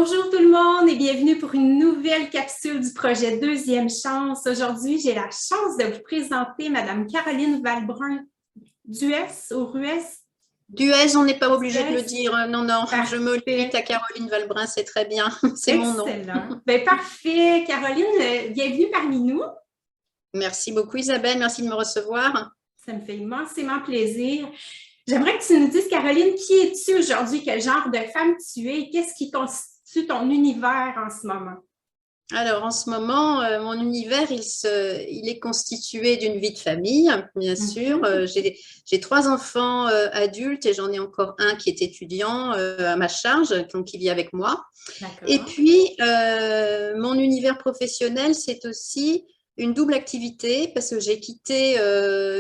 Bonjour tout le monde et bienvenue pour une nouvelle capsule du projet Deuxième Chance. Aujourd'hui, j'ai la chance de vous présenter Madame Caroline Valbrun Duès ou Ruès. Duès, on n'est pas obligé de le Duès. dire. Non, non, je me Parfait. limite à Caroline Valbrun, c'est très bien. C'est mon nom. Excellent. Ben, parfait. Caroline, bienvenue parmi nous. Merci beaucoup Isabelle, merci de me recevoir. Ça me fait immensément plaisir. J'aimerais que tu nous dises, Caroline, qui es-tu aujourd'hui? Quel genre de femme tu es? Qu'est-ce qui constitue ton univers en ce moment? Alors en ce moment, mon univers, il est constitué d'une vie de famille, bien sûr. J'ai 3 enfants adultes et j'en ai encore un qui est étudiant à ma charge, donc qui vit avec moi. Et D'accord. puis, mon univers professionnel, c'est aussi une double activité parce que j'ai quitté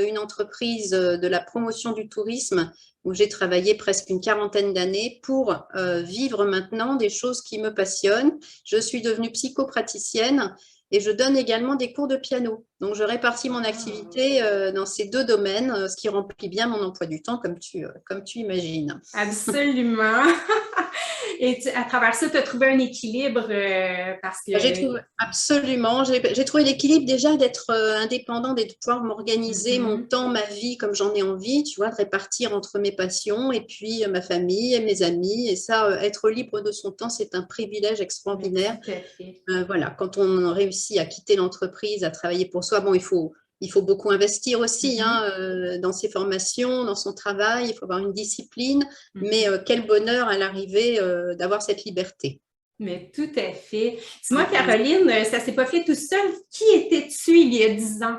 une entreprise de la promotion du tourisme où j'ai travaillé presque une quarantaine d'années pour vivre maintenant des choses qui me passionnent. Je suis devenue psychopraticienne et je donne également des cours de piano. Donc, je répartis mon activité dans ces deux domaines, ce qui remplit bien mon emploi du temps, comme tu imagines. Absolument. Et à travers ça, tu as trouvé un équilibre parce que… J'ai trouvé absolument, j'ai trouvé l'équilibre déjà d'être indépendante et de pouvoir m'organiser mon temps, ma vie comme j'en ai envie, tu vois, de répartir entre mes passions et puis ma famille et mes amis. Et ça, être libre de son temps, c'est un privilège extraordinaire. Tout à fait. Voilà, quand on réussit à quitter l'entreprise, à travailler pour soi, bon, il faut beaucoup investir aussi dans ses formations, dans son travail, il faut avoir une discipline, mais quel bonheur à l'arrivée d'avoir cette liberté. Mais tout à fait. Dis-moi, Caroline, ça ne s'est pas fait tout seul. Qui étais-tu il y a 10 ans?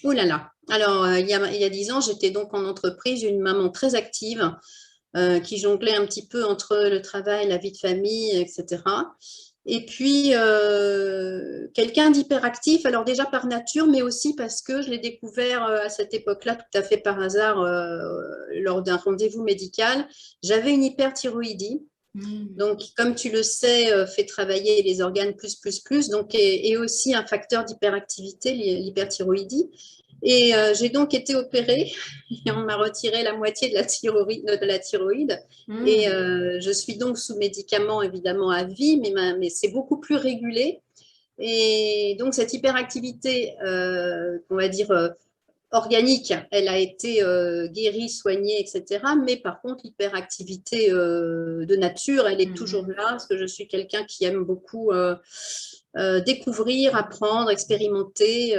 Oh là là. Alors, il y a 10 ans, j'étais donc en entreprise, une maman très active qui jonglait un petit peu entre le travail, la vie de famille, etc. Et puis, quelqu'un d'hyperactif, alors déjà par nature, mais aussi parce que je l'ai découvert à cette époque-là, tout à fait par hasard, lors d'un rendez-vous médical. J'avais une hyperthyroïdie. Donc, comme tu le sais, fait travailler les organes plus, donc, et aussi un facteur d'hyperactivité, l'hyperthyroïdie. Et j'ai donc été opérée et on m'a retiré la moitié de la thyroïde. Et je suis donc sous médicaments évidemment à vie, mais c'est beaucoup plus régulé. Et donc cette hyperactivité, on va dire organique, elle a été guérie, soignée, etc. Mais par contre, l'hyperactivité de nature, elle est toujours là, parce que je suis quelqu'un qui aime beaucoup découvrir, apprendre, expérimenter.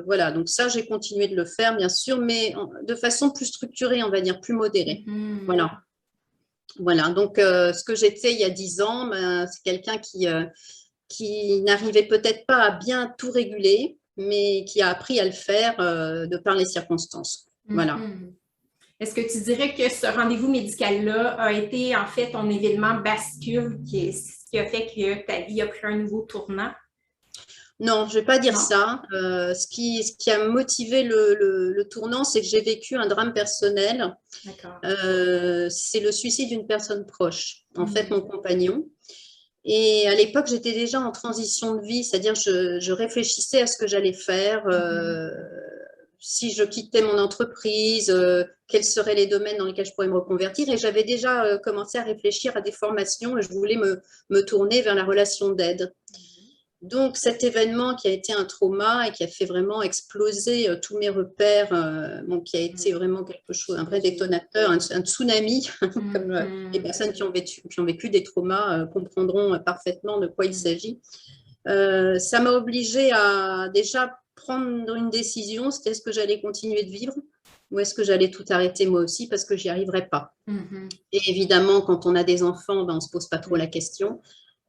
Voilà, donc ça, j'ai continué de le faire, bien sûr, mais de façon plus structurée, on va dire, plus modérée. Voilà. Voilà, donc ce que j'étais il y a 10 ans, ben, c'est quelqu'un qui n'arrivait peut-être pas à bien tout réguler, mais qui a appris à le faire de par les circonstances. Voilà. Est-ce que tu dirais que ce rendez-vous médical-là a été en fait ton événement bascule ce qui a fait que ta vie a pris un nouveau tournant? Non, je ne vais pas dire Non? ça. Ce qui a motivé le tournant, c'est que j'ai vécu un drame personnel. D'accord. C'est le suicide d'une personne proche, en fait, mon compagnon. Et à l'époque, j'étais déjà en transition de vie, c'est-à-dire je réfléchissais à ce que j'allais faire, si je quittais mon entreprise, quels seraient les domaines dans lesquels je pourrais me reconvertir. Et j'avais déjà commencé à réfléchir à des formations et je voulais me tourner vers la relation d'aide. Donc cet événement qui a été un trauma et qui a fait vraiment exploser tous mes repères, qui a été vraiment quelque chose, un vrai détonateur, un tsunami, comme les personnes qui ont vécu des traumas comprendront parfaitement de quoi il s'agit. Ça m'a obligée à déjà prendre une décision, c'était est-ce que j'allais continuer de vivre ou est-ce que j'allais tout arrêter moi aussi parce que j'y arriverais pas. Et évidemment, quand on a des enfants, ben, on ne se pose pas trop la question.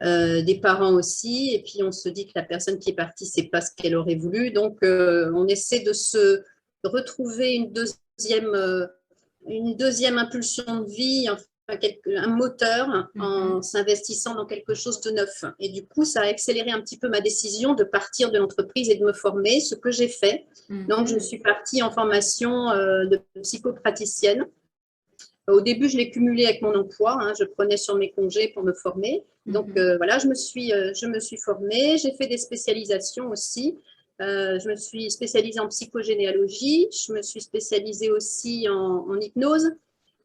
Des parents aussi, et puis on se dit que la personne qui est partie, c'est pas ce qu'elle aurait voulu, donc on essaie de se retrouver une deuxième impulsion de vie, enfin, un moteur en s'investissant dans quelque chose de neuf. Et du coup, ça a accéléré un petit peu ma décision de partir de l'entreprise et de me former, ce que j'ai fait. Donc, je suis partie en formation de psychopraticienne. Au début, je l'ai cumulé avec mon emploi. Je prenais sur mes congés pour me former. Donc, voilà, je me suis formée. J'ai fait des spécialisations aussi. Je me suis spécialisée en psychogénéalogie. Je me suis spécialisée aussi en hypnose.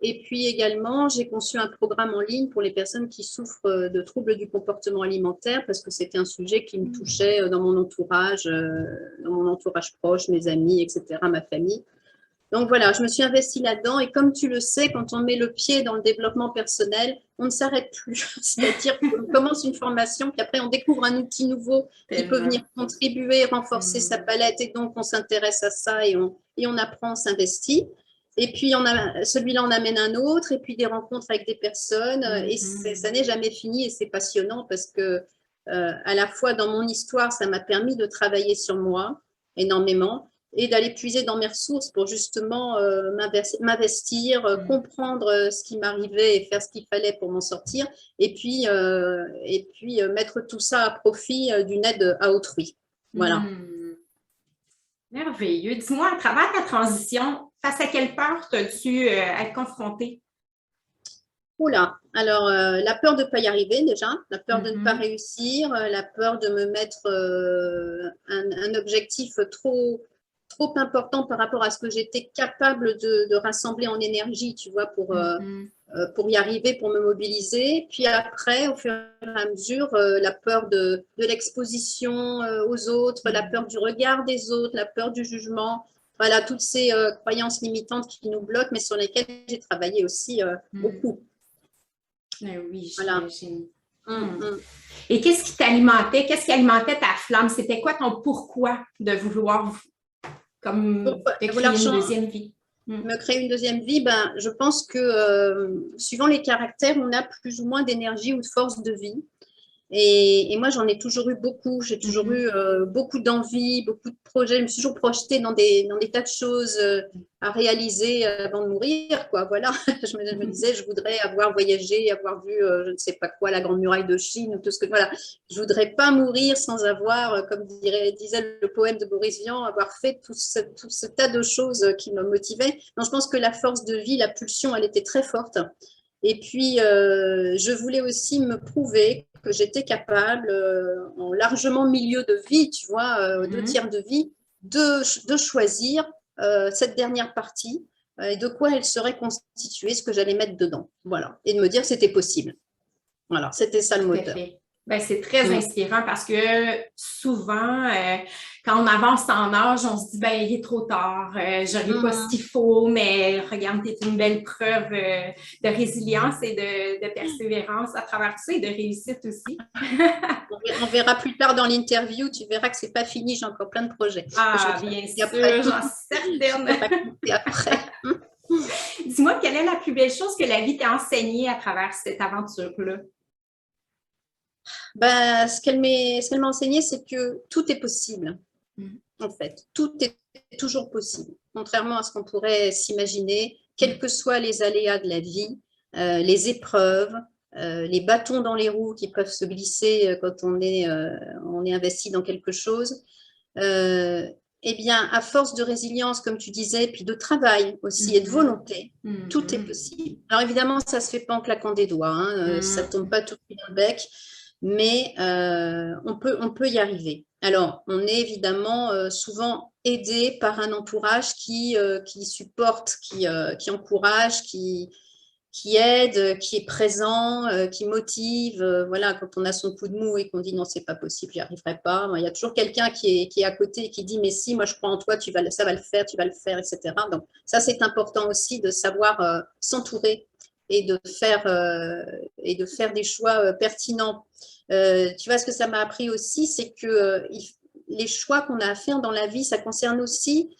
Et puis également, j'ai conçu un programme en ligne pour les personnes qui souffrent de troubles du comportement alimentaire parce que c'était un sujet qui me touchait dans mon entourage proche, mes amis, etc., ma famille. Donc voilà, je me suis investie là-dedans et comme tu le sais, quand on met le pied dans le développement personnel, on ne s'arrête plus. C'est-à-dire qu'on commence une formation, puis après on découvre un outil nouveau qui peut venir contribuer, renforcer sa palette et donc on s'intéresse à ça et on apprend, on s'investit. Et puis celui-là, on amène un autre et puis des rencontres avec des personnes et ça n'est jamais fini et c'est passionnant parce que à la fois dans mon histoire, ça m'a permis de travailler sur moi énormément et d'aller puiser dans mes ressources pour justement m'investir, comprendre ce qui m'arrivait et faire ce qu'il fallait pour m'en sortir, et puis mettre tout ça à profit d'une aide à autrui. Voilà. Merveilleux. Dis-moi, à travers ta transition, face à quelle peur as-tu être confrontée? Oula, alors la peur de ne pas y arriver déjà, la peur de ne pas réussir, la peur de me mettre un objectif trop important par rapport à ce que j'étais capable de rassembler en énergie, tu vois, pour y arriver, pour me mobiliser. Puis après, au fur et à mesure, la peur de l'exposition aux autres, la peur du regard des autres, la peur du jugement. Voilà, toutes ces croyances limitantes qui nous bloquent, mais sur lesquelles j'ai travaillé aussi beaucoup. Oui, voilà. Et qu'est-ce qui t'alimentait? Qu'est-ce qui alimentait ta flamme? C'était quoi ton pourquoi de vouloir te créer une deuxième vie? Me créer une deuxième vie, ben, je pense que suivant les caractères, on a plus ou moins d'énergie ou de force de vie. Et moi, j'en ai toujours eu beaucoup. J'ai toujours eu beaucoup d'envie, beaucoup de projets. Je me suis toujours projetée dans des tas de choses à réaliser avant de mourir, quoi. Voilà. Je me disais, je voudrais avoir voyagé, avoir vu, je ne sais pas quoi, la Grande Muraille de Chine ou tout ce que. Voilà. Je voudrais pas mourir sans avoir, comme disait le poème de Boris Vian, avoir fait tout ce tas de choses qui me motivaient. Donc, je pense que la force de vie, la pulsion, elle était très forte. Et puis, je voulais aussi me prouver que j'étais capable, en largement milieu de vie, tu vois, 2 tiers de vie, de choisir cette dernière partie et de quoi elle serait constituée, ce que j'allais mettre dedans. Voilà. Et de me dire que c'était possible. Voilà, c'était ça le moteur. Ben, c'est très inspirant parce que souvent, quand on avance en âge, on se dit, ben, il est trop tard, j'aurai pas ce qu'il faut, mais regarde, tu es une belle preuve de résilience et de persévérance à travers tout ça et de réussite aussi. On verra plus tard dans l'interview, tu verras que c'est pas fini, j'ai encore plein de projets. Ah, bien sûr, j'en suis certaine. Après. Dis-moi, quelle est la plus belle chose que la vie t'a enseignée à travers cette aventure-là? Ben, ce qu'elle m'a enseigné, c'est que tout est possible, en fait. Tout est toujours possible, contrairement à ce qu'on pourrait s'imaginer, quels que soient les aléas de la vie, les épreuves, les bâtons dans les roues qui peuvent se glisser quand on est investi dans quelque chose. Eh bien, à force de résilience, comme tu disais, puis de travail aussi et de volonté, tout est possible. Alors évidemment, ça ne se fait pas en claquant des doigts, hein, ça ne tombe pas tout dans le bec, mais on peut y arriver. Alors, on est évidemment souvent aidé par un entourage qui supporte, qui encourage, qui aide, qui est présent, qui motive. Voilà, quand on a son coup de mou et qu'on dit non, c'est pas possible, j'y arriverai pas. Il y a toujours quelqu'un qui est à côté et qui dit mais si, moi je crois en toi, ça va le faire, tu vas le faire, etc. Donc ça, c'est important aussi de savoir s'entourer et de faire des choix pertinents. Tu vois, ce que ça m'a appris aussi, c'est que les choix qu'on a à faire dans la vie, ça concerne aussi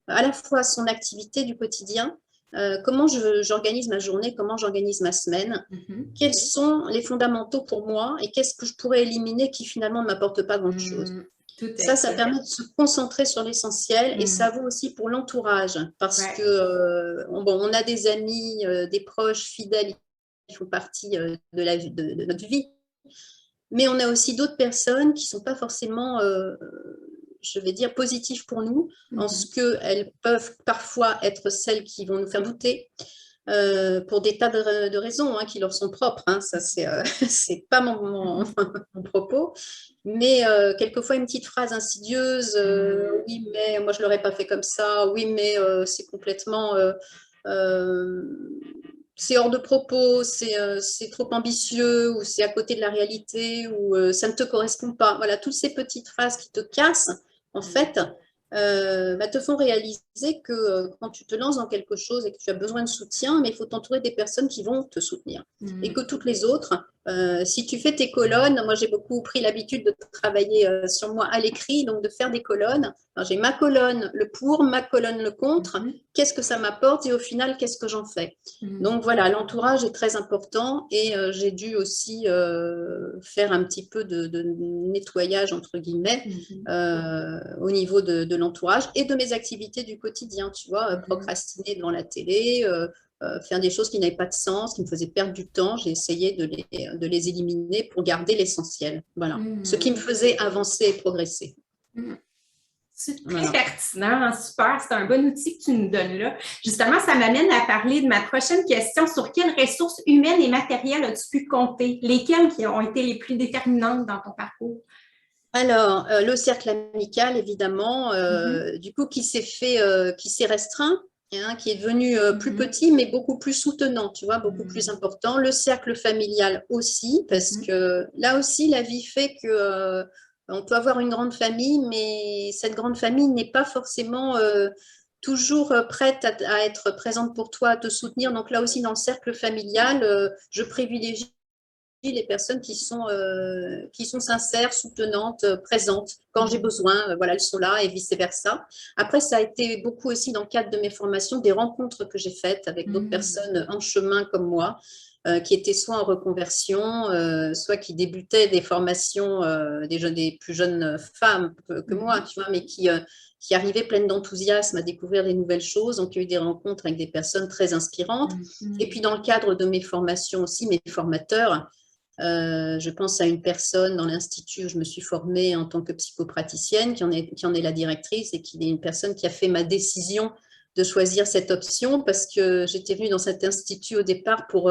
à la fois son activité du quotidien, comment j'organise ma journée, comment j'organise ma semaine, quels sont les fondamentaux pour moi et qu'est-ce que je pourrais éliminer qui finalement ne m'apporte pas grand-chose. Ça permet de se concentrer sur l'essentiel et ça vaut aussi pour l'entourage parce que on a des amis, des proches fidèles qui font partie de notre vie, mais on a aussi d'autres personnes qui ne sont pas forcément je vais dire, positives pour nous, en ce qu'elles peuvent parfois être celles qui vont nous faire douter pour des tas de raisons qui leur sont propres. Hein. Ça, c'est pas mon propos. Mais quelquefois, une petite phrase insidieuse, oui, mais moi, je ne l'aurais pas fait comme ça. Oui, mais c'est complètement c'est hors de propos, c'est trop ambitieux, ou c'est à côté de la réalité, ou ça ne te correspond pas. Voilà, toutes ces petites phrases qui te cassent, en fait, te font réaliser que quand tu te lances dans quelque chose et que tu as besoin de soutien, mais il faut t'entourer des personnes qui vont te soutenir. Et que toutes les autres, si tu fais tes colonnes, moi j'ai beaucoup pris l'habitude de travailler sur moi à l'écrit, donc de faire des colonnes. J'ai ma colonne le pour, ma colonne le contre, qu'est-ce que ça m'apporte et au final, qu'est-ce que j'en fais. Donc voilà, l'entourage est très important et j'ai dû aussi faire un petit peu de nettoyage, entre guillemets, au niveau de l'entourage et de mes activités du quotidien, tu vois, procrastiner devant la télé, faire des choses qui n'avaient pas de sens, qui me faisaient perdre du temps. J'ai essayé de les éliminer pour garder l'essentiel. Voilà, ce qui me faisait avancer et progresser. C'est très pertinent, super. C'est un bon outil que tu nous donnes là. Justement, ça m'amène à parler de ma prochaine question. Sur quelles ressources humaines et matérielles as-tu pu compter? Lesquelles qui ont été les plus déterminantes dans ton parcours? Alors, le cercle amical, évidemment, du coup, qui s'est restreint, hein, qui est devenu plus petit, mais beaucoup plus soutenant, tu vois, beaucoup plus important. Le cercle familial aussi, parce que là aussi, la vie fait que on peut avoir une grande famille, mais cette grande famille n'est pas forcément toujours prête à être présente pour toi, à te soutenir. Donc là aussi, dans le cercle familial, je privilégie les personnes qui sont sincères, soutenantes, présentes. Quand j'ai besoin, voilà, elles sont là et vice-versa. Après, ça a été beaucoup aussi dans le cadre de mes formations, des rencontres que j'ai faites avec d'autres personnes en chemin comme moi, qui étaient soit en reconversion, soit qui débutaient des formations, des plus jeunes femmes que moi, tu vois, mais qui arrivaient pleines d'enthousiasme à découvrir des nouvelles choses. Donc, il y a eu des rencontres avec des personnes très inspirantes. Et puis, dans le cadre de mes formations aussi, mes formateurs, je pense à une personne dans l'institut où je me suis formée en tant que psychopraticienne, qui en est la directrice et qui est une personne qui a fait ma décision de choisir cette option parce que j'étais venue dans cet institut au départ pour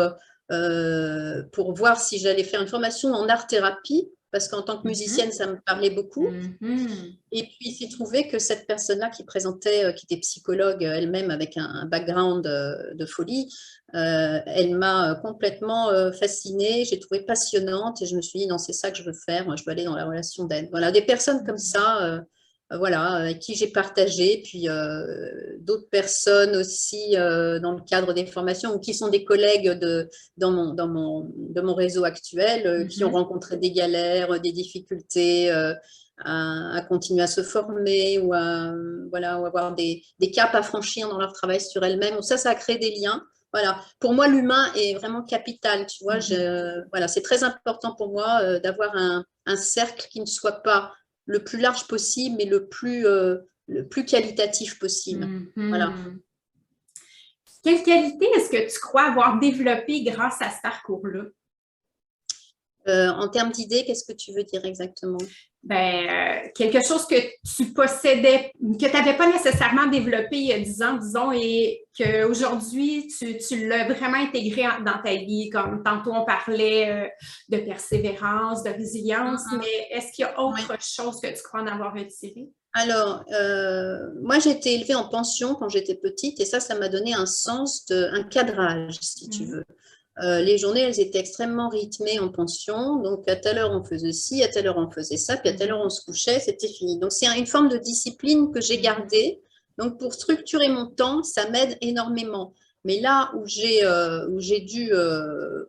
voir si j'allais faire une formation en art-thérapie parce qu'en tant que musicienne, ça me parlait beaucoup. Et puis, il s'est trouvé que cette personne-là qui présentait, qui était psychologue elle-même avec un background de folie, elle m'a complètement fascinée, j'ai trouvé passionnante et je me suis dit, non, c'est ça que je veux faire, moi, je veux aller dans la relation d'aide. Voilà, des personnes comme ça, voilà, avec qui j'ai partagé, puis d'autres personnes aussi dans le cadre des formations ou qui sont des collègues de mon réseau actuel, qui ont rencontré des galères, des difficultés, à continuer à se former ou à avoir des caps à franchir dans leur travail sur elles-mêmes. Ça a créé des liens. Voilà. Pour moi, l'humain est vraiment capital. Tu vois, voilà, c'est très important pour moi d'avoir un cercle qui ne soit pas le plus large possible, mais le plus qualitatif possible. Voilà. Quelle qualité est-ce que tu crois avoir développée grâce à ce parcours-là? En termes d'idées, qu'est-ce que tu veux dire exactement? Quelque chose que tu possédais, que tu n'avais pas nécessairement développé il y a 10 ans, disons, et qu'aujourd'hui, tu l'as vraiment intégré dans ta vie, comme tantôt on parlait de persévérance, de résilience, mais est-ce qu'il y a autre chose que tu crois en avoir retiré? Alors, moi, j'ai été élevée en pension quand j'étais petite et ça m'a donné un sens, un cadrage, si tu veux. Les journées, elles étaient extrêmement rythmées en pension. Donc, à telle heure, on faisait ci, à telle heure, on faisait ça, puis à telle heure, on se couchait, c'était fini. Donc, c'est une forme de discipline que j'ai gardée. Donc, pour structurer mon temps, ça m'aide énormément. Mais là où j'ai dû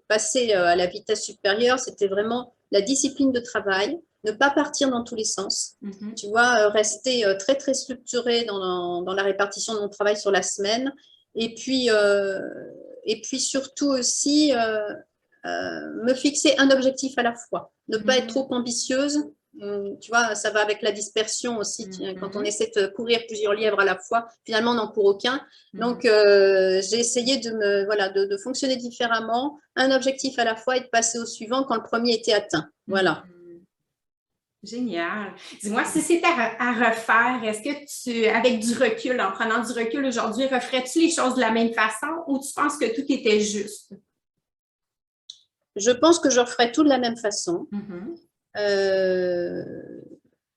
passer à la vitesse supérieure, c'était vraiment la discipline de travail, ne pas partir dans tous les sens. Tu vois, rester très, très structuré dans la répartition de mon travail sur la semaine. Et puis surtout aussi, me fixer un objectif à la fois. Ne pas être trop ambitieuse. Tu vois, ça va avec la dispersion aussi. Quand on essaie de courir plusieurs lièvres à la fois, finalement, on n'en court aucun. Donc, j'ai essayé de fonctionner différemment, un objectif à la fois et de passer au suivant quand le premier était atteint. Voilà. Génial. Dis-moi, si c'était à refaire, est-ce que avec du recul, en prenant du recul aujourd'hui, referais-tu les choses de la même façon ou tu penses que tout était juste? Je pense que je referais tout de la même façon.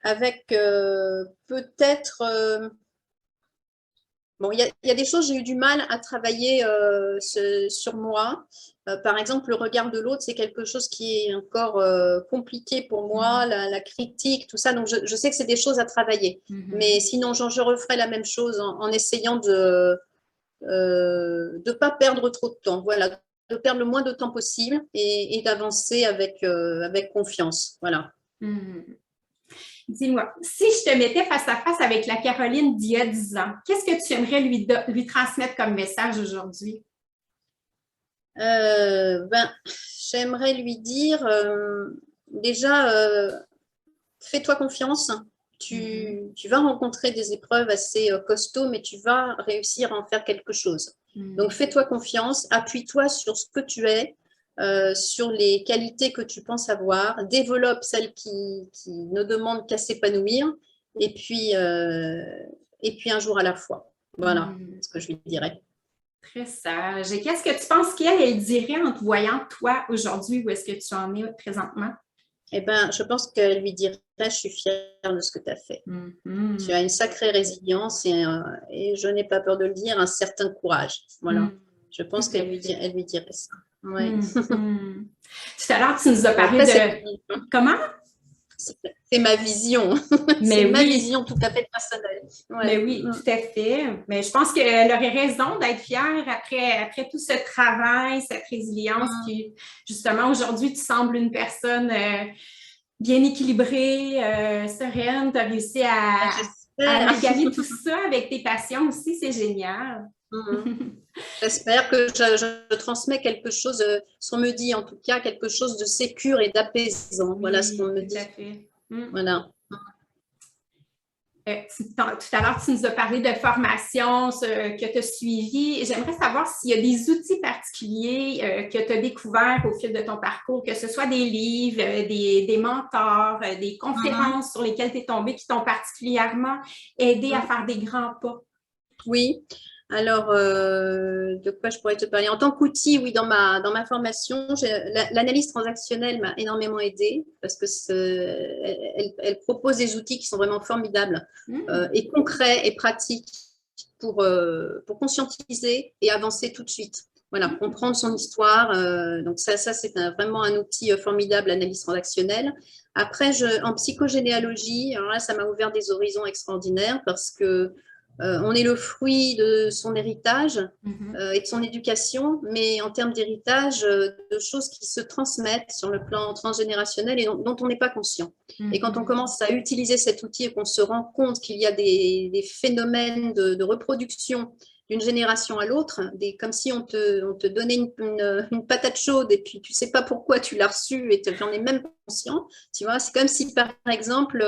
Avec peut-être Bon, il y a des choses, j'ai eu du mal à travailler sur moi. Par exemple, le regard de l'autre, c'est quelque chose qui est encore compliqué pour moi, la critique, tout ça. Donc, je sais que c'est des choses à travailler. Mais sinon, je referai la même chose en essayant de ne pas perdre trop de temps. Voilà, de perdre le moins de temps possible et d'avancer avec confiance. Voilà. Dis-moi, si je te mettais face à face avec la Caroline d'il y a 10 ans, qu'est-ce que tu aimerais lui transmettre comme message aujourd'hui? J'aimerais lui dire déjà, fais-toi confiance. Tu vas rencontrer des épreuves assez costauds, mais tu vas réussir à en faire quelque chose. Donc, fais-toi confiance, appuie-toi sur ce que tu es, sur les qualités que tu penses avoir, développe celles qui ne demandent qu'à s'épanouir, et puis un jour à la fois. Voilà ce que je lui dirais. Très sage. Et qu'est-ce que tu penses qu'elle dirait en te voyant, toi, aujourd'hui, où est-ce que tu en es présentement? Eh bien, je pense qu'elle lui dirait, je suis fière de ce que tu as fait. Tu as une sacrée résilience et je n'ai pas peur de le dire, un certain courage. Voilà. Je pense qu'elle lui dirait ça. Ouais. Tout à l'heure, tu nous as parlé de… Comment? C'est ma vision. C'est ma vision tout à fait personnelle. Ouais. Mais oui, tout à fait. Mais je pense qu'elle aurait raison d'être fière après tout ce travail, cette résilience. Puis justement, aujourd'hui, tu sembles une personne bien équilibrée, sereine. Tu as réussi à amalgamer tout ça avec tes passions aussi. C'est génial. J'espère que je transmets quelque chose, ce qu'on me dit en tout cas, quelque chose de sécure et d'apaisant. Voilà ce qu'on me dit. Tout à fait. Voilà. Tout à l'heure, tu nous as parlé de formation que tu as suivie. J'aimerais savoir s'il y a des outils particuliers que tu as découverts au fil de ton parcours, que ce soit des livres, des mentors, des conférences sur lesquelles tu es tombée qui t'ont particulièrement aidé à faire des grands pas. Oui. Alors, de quoi je pourrais te parler? En tant qu'outil, oui, dans ma formation, l'analyse transactionnelle m'a énormément aidée parce que elle propose des outils qui sont vraiment formidables et concrets et pratiques pour conscientiser et avancer tout de suite. Voilà, comprendre son histoire. Donc ça c'est vraiment un outil formidable, l'analyse transactionnelle. Après, en psychogénéalogie, alors là, ça m'a ouvert des horizons extraordinaires parce que on est le fruit de son héritage et de son éducation, mais en termes d'héritage, de choses qui se transmettent sur le plan transgénérationnel et dont on n'est pas conscient. Et quand on commence à utiliser cet outil et qu'on se rend compte qu'il y a des phénomènes de reproduction d'une génération à l'autre, comme si on te donnait une patate chaude et puis tu ne sais pas pourquoi tu l'as reçue et tu n'en es même pas conscient. Tu vois, c'est comme si, par exemple,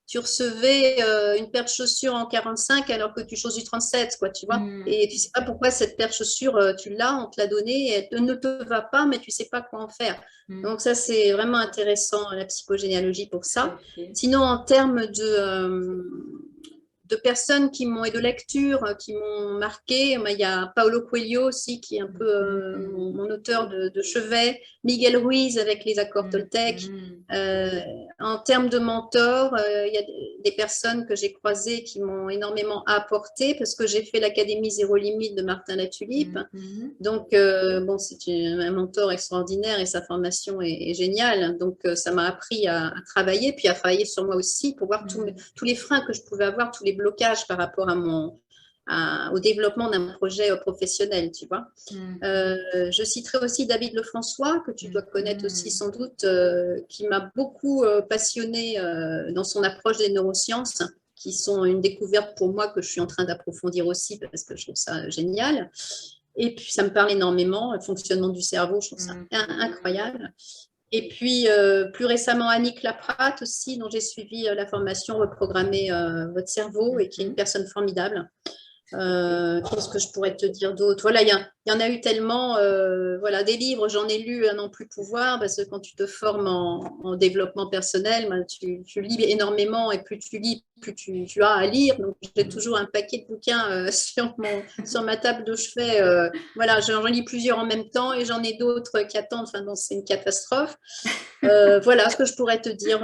tu recevais une paire de chaussures en 45 alors que tu choses du 37, quoi, tu vois. Et tu ne sais pas pourquoi cette paire de chaussures, tu l'as, on te l'a donnée, elle ne te va pas, mais tu ne sais pas quoi en faire. Donc ça, c'est vraiment intéressant, la psychogénéalogie pour ça. Sinon, en termes de personnes et de lectures qui m'ont marqué. Il y a Paulo Coelho aussi, qui est un peu mon auteur de chevet, Miguel Ruiz avec les accords Toltec. En termes de mentors, il y a des personnes que j'ai croisées qui m'ont énormément apporté parce que j'ai fait l'Académie Zéro Limite de Martin Latulippe. Donc, bon, c'est un mentor extraordinaire et sa formation est géniale. Donc, ça m'a appris à travailler, puis à travailler sur moi aussi pour voir tous les freins que je pouvais avoir, tous les blocages par rapport au développement d'un projet professionnel, tu vois. Je citerai aussi David Lefrançois, que tu dois connaître aussi sans doute, qui m'a beaucoup passionnée dans son approche des neurosciences, qui sont une découverte pour moi que je suis en train d'approfondir aussi parce que je trouve ça génial. Et puis, ça me parle énormément, le fonctionnement du cerveau, je trouve ça incroyable. Et puis, plus récemment, Annick Laprate aussi, dont j'ai suivi la formation Reprogrammer votre cerveau et qui est une personne formidable. Qu'est-ce que je pourrais te dire d'autre? Voilà, il y a il y en a eu tellement, voilà, des livres, j'en ai lu à n'en plus pouvoir, parce que quand tu te formes en développement personnel, ben, tu lis énormément, et plus tu lis, plus tu as à lire. Donc, j'ai toujours un paquet de bouquins sur ma table de chevet. Voilà, j'en lis plusieurs en même temps, et j'en ai d'autres qui attendent. Enfin, donc, c'est une catastrophe. Voilà ce que je pourrais te dire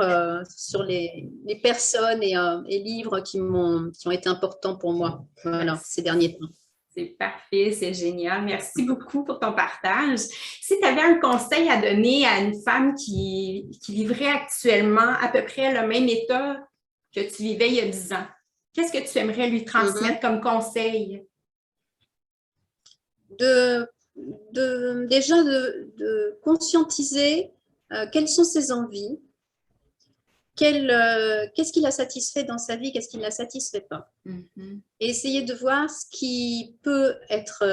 sur les personnes et livres qui ont été importants pour moi, voilà, ces derniers temps. C'est parfait, c'est génial. Merci beaucoup pour ton partage. Si tu avais un conseil à donner à une femme qui vivrait actuellement à peu près le même état que tu vivais il y a 10 ans, qu'est-ce que tu aimerais lui transmettre comme conseil? Déjà de conscientiser quelles sont ses envies, qu'est-ce qui la satisfait dans sa vie, qu'est-ce qui ne la satisfait pas. Et essayer de voir ce qui peut être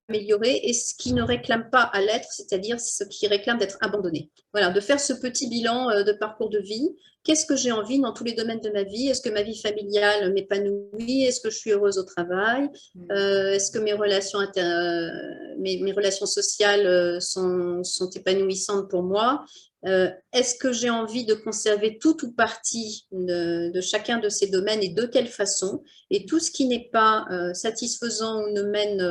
amélioré et ce qui ne réclame pas à l'être, c'est-à-dire ce qui réclame d'être abandonné. Voilà, de faire ce petit bilan de parcours de vie. Qu'est-ce que j'ai envie dans tous les domaines de ma vie? Est-ce que ma vie familiale m'épanouit? Est-ce que je suis heureuse au travail? Est-ce que mes relations sociales sont épanouissantes pour moi? Est-ce que j'ai envie de conserver tout ou partie de chacun de ces domaines et de quelle façon? Et tout ce qui n'est pas satisfaisant ou ne mène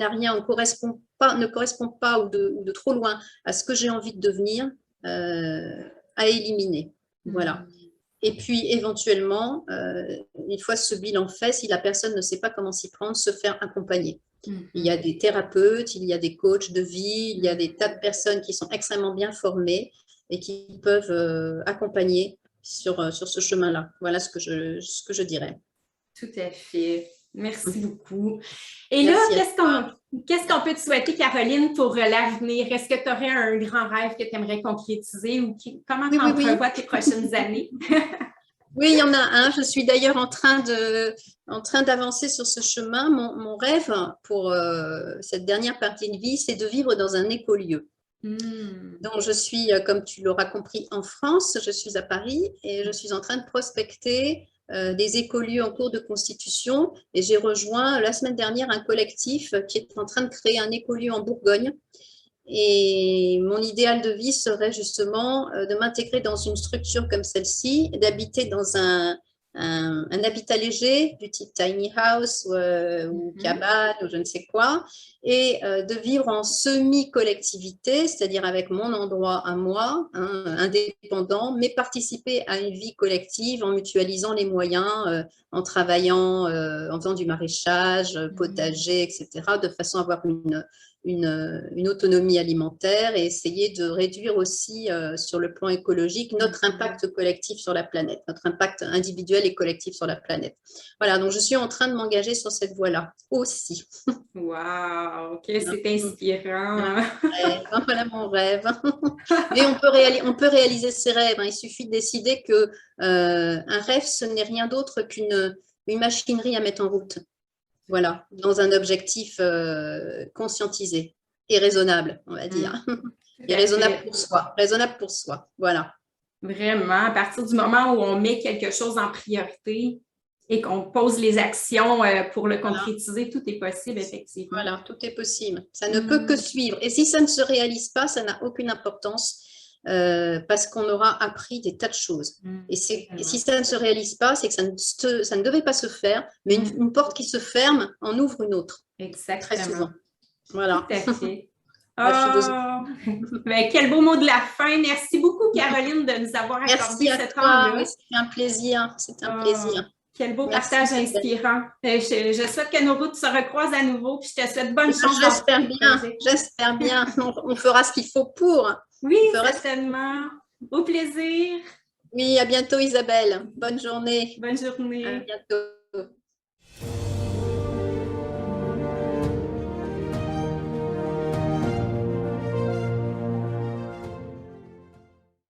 à rien, ne correspond pas ou de trop loin à ce que j'ai envie de devenir, à éliminer. Voilà. Et puis, éventuellement, une fois ce bilan fait, si la personne ne sait pas comment s'y prendre, se faire accompagner. Il y a des thérapeutes, il y a des coachs de vie, il y a des tas de personnes qui sont extrêmement bien formées et qui peuvent accompagner sur ce chemin-là. Voilà ce que je dirais. Tout à fait. Merci beaucoup. Et là, qu'est-ce qu'on peut te souhaiter, Caroline, pour l'avenir? Est-ce que tu aurais un grand rêve que tu aimerais concrétiser ou comment tu entrevois tes prochaines années? Oui, il y en a un. Je suis d'ailleurs en train d'avancer sur ce chemin. Mon rêve pour cette dernière partie de vie, c'est de vivre dans un écolieu. Donc, je suis, comme tu l'auras compris, en France. Je suis à Paris et je suis en train de prospecter des écolieux en cours de constitution. Et j'ai rejoint la semaine dernière un collectif qui est en train de créer un écolieu en Bourgogne. Et mon idéal de vie serait justement de m'intégrer dans une structure comme celle-ci, d'habiter dans un habitat léger du type tiny house ou cabane ou je ne sais quoi, et de vivre en semi-collectivité, c'est-à-dire avec mon endroit à moi, indépendant, mais participer à une vie collective en mutualisant les moyens, en travaillant, en faisant du maraîchage, potager, etc., de façon à avoir une autonomie alimentaire et essayer de réduire aussi sur le plan écologique notre impact collectif sur la planète, notre impact individuel et collectif sur la planète. Voilà, donc je suis en train de m'engager sur cette voie-là aussi. Wow, ok, c'est inspirant. Voilà mon rêve. Mais on peut réaliser ses rêves, hein. Il suffit de décider que un rêve, ce n'est rien d'autre qu'une machinerie à mettre en route. Voilà, dans un objectif conscientisé et raisonnable, on va dire. Et raisonnable pour soi, voilà. Vraiment, à partir du moment où on met quelque chose en priorité et qu'on pose les actions pour le concrétiser, tout est possible, effectivement. Voilà, tout est possible. Ça ne peut que suivre. Et si ça ne se réalise pas, ça n'a aucune importance. Parce qu'on aura appris des tas de choses. Et si ça ne se réalise pas, c'est que ça ne devait pas se faire, mais une porte qui se ferme en ouvre une autre. Exactement. Très souvent. Voilà. Tout à fait. Ben, quel beau mot de la fin. Merci beaucoup, Caroline, de nous avoir accordé ce temps-là. C'est un plaisir. C'est un plaisir. Quel beau partage inspirant. Je souhaite que nos routes se recroisent à nouveau, puis je te souhaite bonne chance. J'espère bien. On fera ce qu'il faut pour. Oui, certainement. Au plaisir. Oui, à bientôt Isabelle. Bonne journée. Bonne journée. À bientôt.